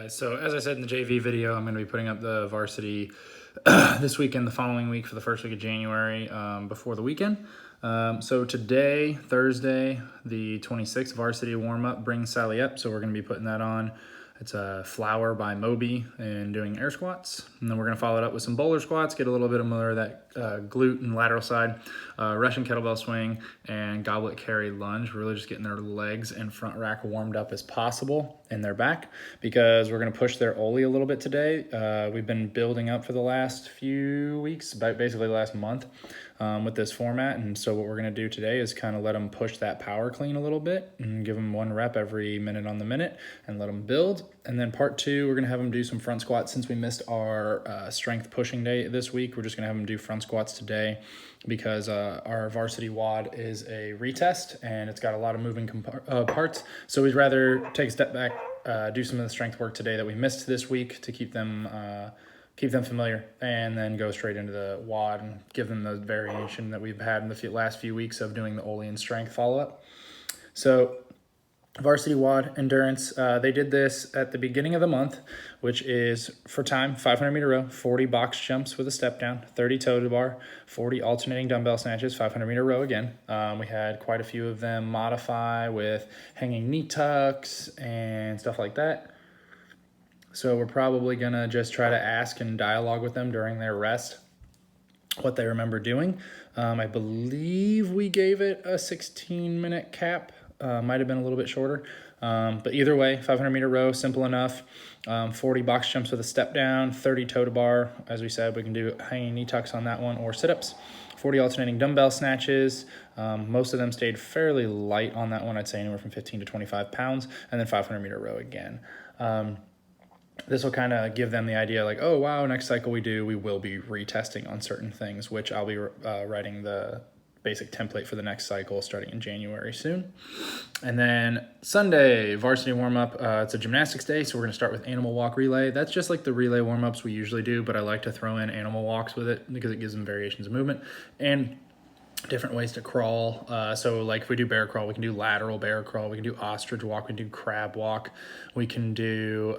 So as I said in the JV video, I'm going to be putting up the varsity this weekend, the following week for the first week of January before the weekend. So today, Thursday, the 26th, varsity warm-up, Bring Sally Up. So we're going to be putting that on. It's a flower by Moby and doing air squats. And then we're going to follow it up with some bowler squats, get a little bit more of that glute and lateral side, Russian kettlebell swing, and goblet carry lunge. We're really just getting their legs and front rack warmed up as possible and their back, because we're going to push their Oli a little bit today. We've been building up for the last few weeks, basically the last month, with this format. And so what we're going to do today is kind of let them push that power clean a little bit and give them 1 rep every minute on the minute and let them build. And then part 2, we're going to have them do some front squats. Since we missed our strength pushing day this week, we're just going to have them do front squats today, because our varsity WOD is a retest and it's got a lot of moving parts. So we'd rather take a step back, do some of the strength work today that we missed this week to keep them familiar, and then go straight into the WOD and give them the variation that we've had in the last few weeks of doing the Oli and strength follow-up. So varsity WOD endurance, they did this at the beginning of the month, which is for time, 500 meter row, 40 box jumps with a step down, 30 toe to bar, 40 alternating dumbbell snatches, 500 meter row again. We had quite a few of them modify with hanging knee tucks and stuff like that. So we're probably gonna just try to ask and dialogue with them during their rest what they remember doing. I believe we gave it a 16-minute cap. Might have been a little bit shorter, but either way, 500 meter row, simple enough. 40 box jumps with a step down, 30 toe to bar. As we said, we can do hanging knee tucks on that one, or sit-ups. 40 alternating dumbbell snatches. Most of them stayed fairly light on that one. I'd say anywhere from 15 to 25 pounds, and then 500 meter row again. This will kind of give them the idea like, oh, wow, next cycle we will be retesting on certain things, which I'll be writing the basic template for the next cycle starting in January soon. And then Sunday, varsity warm-up. It's a gymnastics day, so we're going to start with animal walk relay. That's just like the relay warm-ups we usually do, but I like to throw in animal walks with it because it gives them variations of movement and different ways to crawl. So like if we do bear crawl, we can do lateral bear crawl, we can do ostrich walk, we can do crab walk, we can do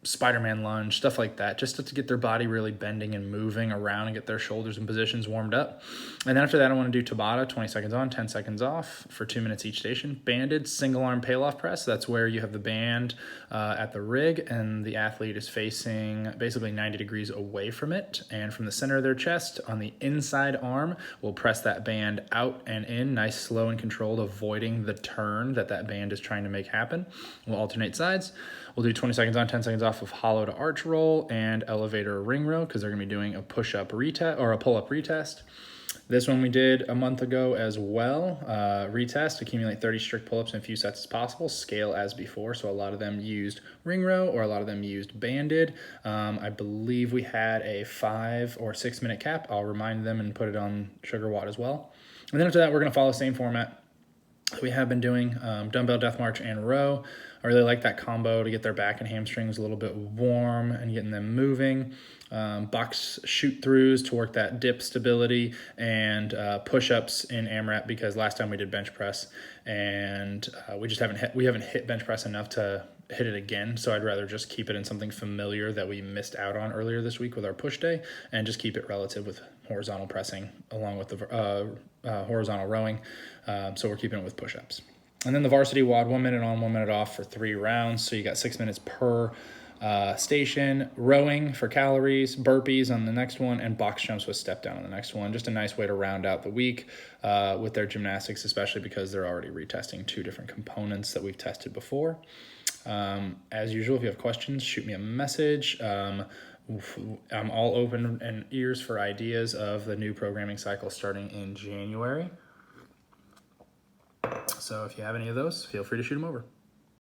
Spider-Man lunge, stuff like that, just to get their body really bending and moving around and get their shoulders and positions warmed up. And then after that, I want to do Tabata, 20 seconds on, 10 seconds off for 2 minutes each station. Banded single arm pail-off press. That's where you have the band at the rig and the athlete is facing basically 90 degrees away from it. And from the center of their chest on the inside arm, we'll press that band out and in, nice, slow and controlled, avoiding the turn that band is trying to make happen. We'll alternate sides. We'll do 20 seconds on, 10 seconds off of hollow to arch roll and elevator ring row, because they're going to be doing a push-up retest or a pull-up retest. This one we did a month ago as well. Retest, accumulate 30 strict pull-ups in a few sets as possible, scale as before. So a lot of them used ring row or a lot of them used banded. I believe we had a 5 or 6 minute cap. I'll remind them and put it on Sugar WOD as well. And then after that, we're going to follow the same format we have been doing, dumbbell death march and row. I really like that combo to get their back and hamstrings a little bit warm and getting them moving. Box shoot throughs to work that dip stability, and push-ups in AMRAP, because last time we did bench press and we haven't hit bench press enough to hit it again. So I'd rather just keep it in something familiar that we missed out on earlier this week with our push day, and just keep it relative with horizontal pressing along with the horizontal rowing. So we're keeping it with push-ups. And then the varsity WOD, 1 minute on, 1 minute off for 3 rounds. So you got 6 minutes per station, rowing for calories, burpees on the next one, and box jumps with step down on the next one. Just a nice way to round out the week with their gymnastics, especially because they're already retesting 2 different components that we've tested before. As usual, if you have questions, shoot me a message. I'm all open and ears for ideas of the new programming cycle starting in January. So if you have any of those, feel free to shoot them over.